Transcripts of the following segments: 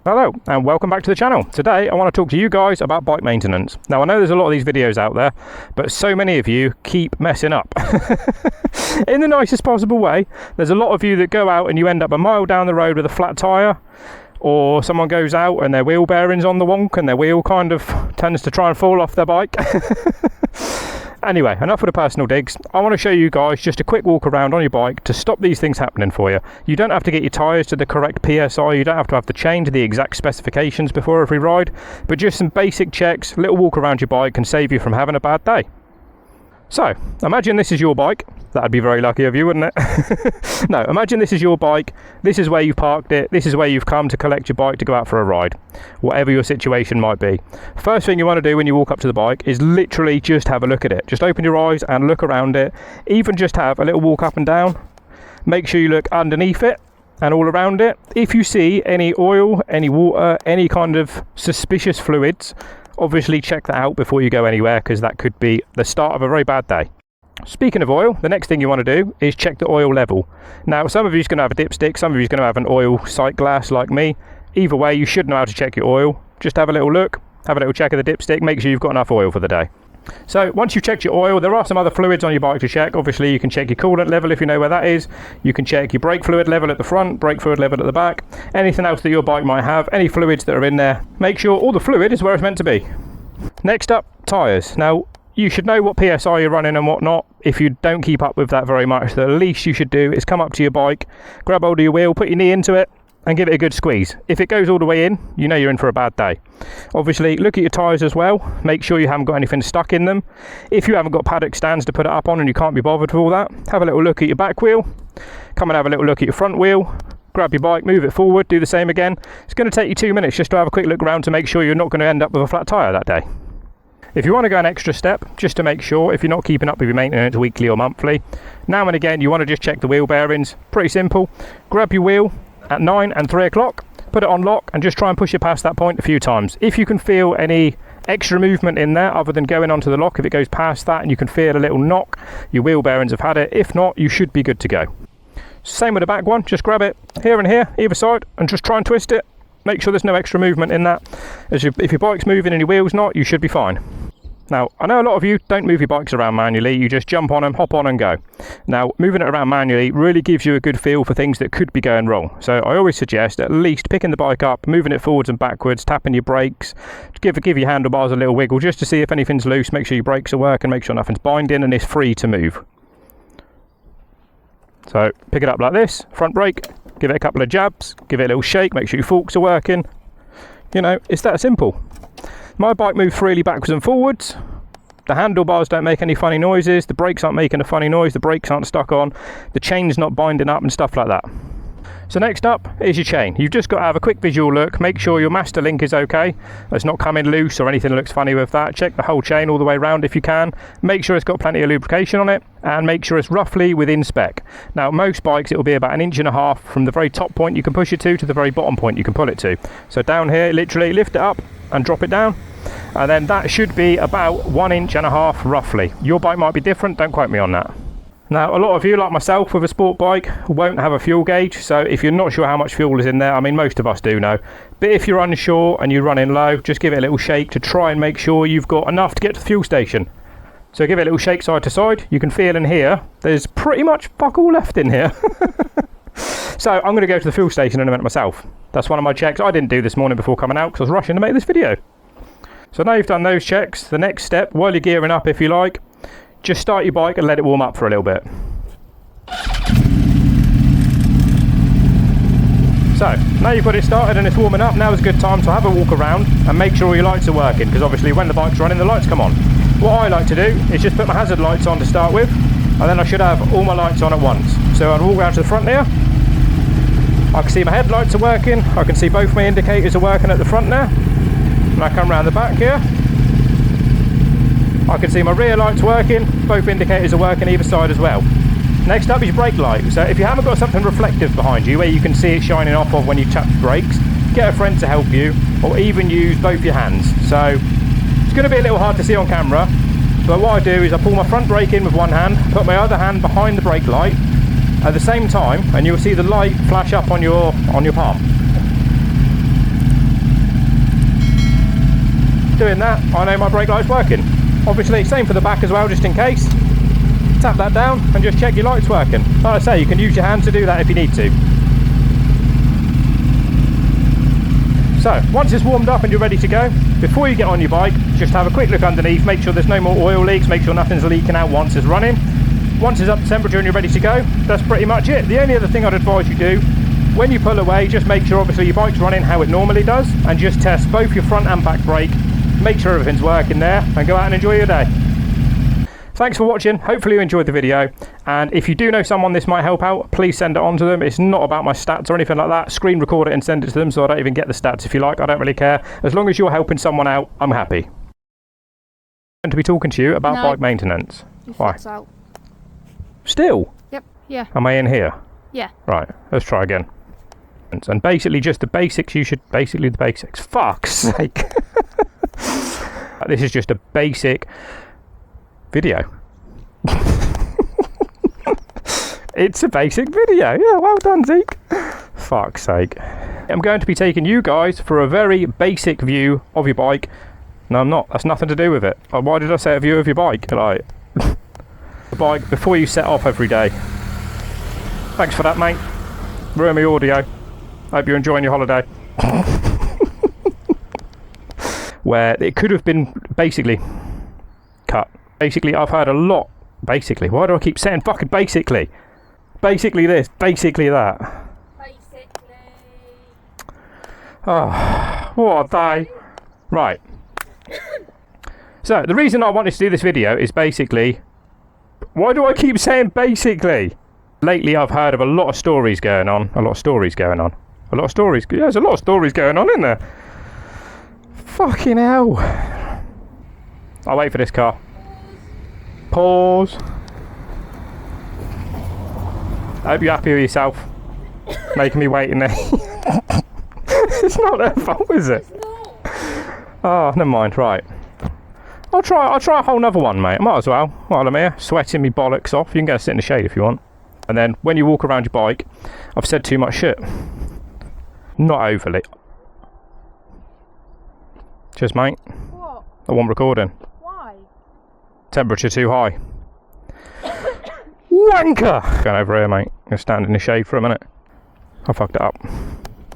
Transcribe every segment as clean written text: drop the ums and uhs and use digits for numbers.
Hello and welcome back to the channel. Today I want to talk to you guys about bike maintenance. Now I know there's a lot of these videos out there, but so many of you keep messing up. In the nicest possible way. There's a lot of you that go out and you end up a mile down the road with a flat tyre, or someone goes out and their wheel bearing's on the wonk and their wheel kind of tends to try and fall off their bike. Anyway, enough of the personal digs. I want to show you guys just a quick walk around on your bike to stop these things happening for you. You don't have to get your tyres to the correct PSI, you don't have to change the exact specifications before every ride, but just some basic checks, little walk around your bike can save you from having a bad day. So, imagine this is your bike. That'd be very lucky of you, wouldn't it? No, imagine this is your bike. This is where you've parked it. This is where you've come to collect your bike to go out for a ride. Whatever your situation might be. First thing you want to do when you walk up to the bike is literally just have a look at it. Just open your eyes and look around it. Even just have a little walk up and down. Make sure you look underneath it and all around it. If you see any oil, any water, any kind of suspicious fluids, obviously check that out before you go anywhere, because that could be the start of a very bad day. Speaking of oil, the next thing you want to do is check the oil level. Now, some of you's going to have a dipstick, some of you's going to have an oil sight glass like me. Either way, you should know how to check your oil. Just have a little look, have a little check of the dipstick, make sure you've got enough oil for the day. So once you've checked your oil, there are some other fluids on your bike to check. Obviously, you can check your coolant level if you know where that is. You can check your brake fluid level at the front, brake fluid level at the back. Anything else that your bike might have, any fluids that are in there, make sure all the fluid is where it's meant to be. Next up, tyres. Now, you should know what PSI you're running and whatnot. If you don't keep up with that very much, the least you should do is come up to your bike, grab hold of your wheel, put your knee into it and give it a good squeeze. If it goes all the way in, you know you're in for a bad day. Obviously, look at your tyres as well. Make sure you haven't got anything stuck in them. If you haven't got paddock stands to put it up on and you can't be bothered with all that, have a little look at your back wheel, come and have a little look at your front wheel, grab your bike, move it forward, do the same again. It's going to take you 2 minutes just to have a quick look around to make sure you're not going to end up with a flat tyre that day. If you want to go an extra step, just to make sure, if you're not keeping up with your maintenance weekly or monthly, now and again you want to just check the wheel bearings. Pretty simple. Grab your wheel at 9 and 3 o'clock, put it on lock and just try and push it past that point a few times. If you can feel any extra movement in there other than going onto the lock, if it goes past that and you can feel a little knock, your wheel bearings have had it. If not, you should be good to go. Same with the back one, just grab it here and here, either side, and just try and twist it. Make sure there's no extra movement in that. If your bike's moving and your wheel's not, you should be fine. Now, I know a lot of you don't move your bikes around manually, you just jump on them, hop on and go. Now, moving it around manually really gives you a good feel for things that could be going wrong. So I always suggest at least picking the bike up, moving it forwards and backwards, tapping your brakes, give your handlebars a little wiggle just to see if anything's loose, make sure your brakes are working, make sure nothing's binding and it's free to move. So pick it up like this, front brake, give it a couple of jabs, give it a little shake, make sure your forks are working. You know, it's that simple. My bike moves freely backwards and forwards. The handlebars don't make any funny noises, the brakes aren't making a funny noise, the brakes aren't stuck on, the chain's not binding up and stuff like that. So next up is your chain. You've just got to have a quick visual look, make sure your master link is okay, it's not coming loose or anything that looks funny with that. Check the whole chain all the way around if you can, make sure it's got plenty of lubrication on it and make sure it's roughly within spec. Now most bikes it will be about 1.5 inches from the very top point you can push it to the very bottom point you can pull it to. So down here, literally lift it up and drop it down, and then that should be about 1.5 inches roughly. Your bike might be different, don't quote me on that. Now, a lot of you, like myself, with a sport bike, won't have a fuel gauge, so if you're not sure how much fuel is in there, I mean, most of us do know, but if you're unsure and you're running low, just give it a little shake to try and make sure you've got enough to get to the fuel station. So give it a little shake side to side, you can feel in here, there's pretty much fuck all left in here. So I'm going to go to the fuel station in a minute myself. That's one of my checks I didn't do this morning before coming out because I was rushing to make this video. So now you've done those checks, the next step, while you're gearing up if you like, just start your bike and let it warm up for a little bit. So, now you've got it started and it's warming up, now is a good time to have a walk around and make sure all your lights are working, because obviously when the bike's running the lights come on. What I like to do is just put my hazard lights on to start with, and then I should have all my lights on at once. So I'll walk around to the front here, I can see my headlights are working, I can see both my indicators are working at the front there, and I come around the back here, I can see my rear lights working, both indicators are working either side as well. Next up is your brake light. So if you haven't got something reflective behind you where you can see it shining off of when you tap the brakes, get a friend to help you, or even use both your hands. So it's going to be a little hard to see on camera, but what I do is I pull my front brake in with one hand, put my other hand behind the brake light at the same time, and you'll see the light flash up on your palm. doing that, I know my brake light's working. Obviously, same for the back as well, just in case. Tap that down and just check your light's working. Like I say, you can use your hand to do that if you need to. So, once it's warmed up and you're ready to go, before you get on your bike, just have a quick look underneath, make sure there's no more oil leaks, make sure nothing's leaking out once it's running. Once it's up to temperature and you're ready to go, that's pretty much it. The only other thing I'd advise you do, when you pull away, just make sure obviously your bike's running how it normally does, and just test both your front and back brake, make sure everything's working there, and go out and enjoy your day. Thanks for watching, hopefully you enjoyed the video, and if you do know someone this might help out, please send it on to them. It's not about my stats or anything like that. Screen record it and send it to them so I don't even get the stats if you like, I don't really care. As long as you're helping someone out, I'm happy. I'm going to be talking to you about bike maintenance. Why? Out. Still? Yep, yeah. Am I in here? Yeah. Right, let's try again. And basically just the basics, basically the basics. Fuck's sake. This is just a basic video. It's a basic video. Yeah, well done, Zeke. Fuck's sake. I'm going to be taking you guys for a very basic view of your bike. No, I'm not. That's nothing to do with it. Why did I say a view of your bike? Like, the bike before you set off every day. Thanks for that, mate. Ruin my audio. Hope you're enjoying your holiday. Where it could have been basically cut. Basically, I've heard a lot. Basically, why do I keep saying fucking basically? Basically this, basically that. Basically. Oh, what a day. Right. So, the reason I wanted to do this video is basically, why do I keep saying basically? Lately, I've heard of a lot of stories going on. Yeah, there's a lot of stories going on, isn't there? Fucking hell. I'll wait for this car. Pause. I hope you're happy with yourself. Making me wait in there. It's not their fault, is it? Oh, never mind, right. I'll try a whole nother one, mate. Might as well. While I'm here, sweating me bollocks off. You can go sit in the shade if you want. And then when you walk around your bike, I've said too much shit. Not overly. Cheers, mate. What? I want recording. Why? Temperature too high. Wanker! Going over here, mate. I'm going to stand in the shade for a minute. I fucked it up.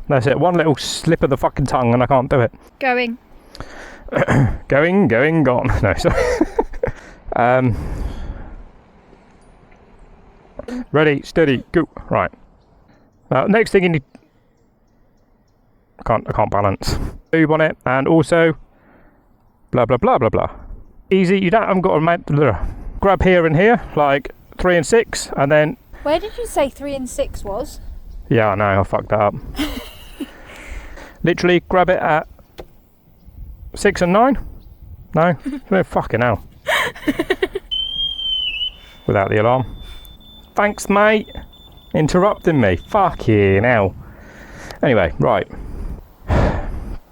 That's it. One little slip of the fucking tongue and I can't do it. Going. Going, gone. No, sorry. Ready, steady, go. Right. Next thing you need... I can't balance. Lube on it, and also... Blah, blah, blah, blah, blah. Easy, you haven't got to grab here and here, like 3 and 6, and then... Where did you say 3 and 6 was? Yeah, I know, I fucked that up. Literally, grab it at 6 and 9? No? Fucking hell. Without the alarm. Thanks, mate. Interrupting me. Fucking hell. Anyway, right.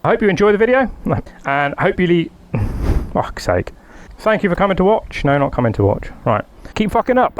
I hope you enjoy the video, and I hope you fuck's sake. Thank you for coming to watch. No, not coming to watch. Right. Keep fucking up.